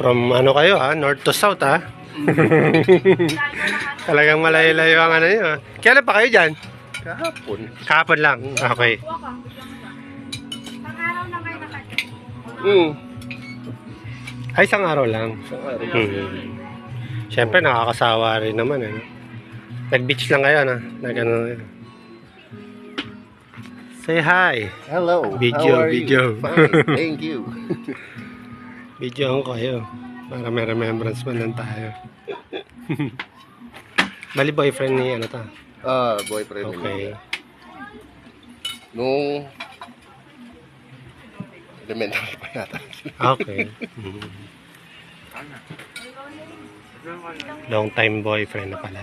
From ano kayo ha? North to south ha? Talagang malayo-layo ang ano nyo. Kailan pa kayo dyan? Kahapon. Kahapon lang. Okay. Pang-araw na kayo nakatid. Ay, isang araw lang. Isang araw. Siyempre, nakakasawa rin naman eh. Nag-beach lang kayo na. Nag-ano. Say hi. Hello. Video, How are video. You? Fine. Thank you. Video ko kayo. Para may remembrance man lang tayo. Bali boyfriend ni ano ta? Boyfriend. Okay. Nung elementary pa yata. Okay. Long time boyfriend na pala.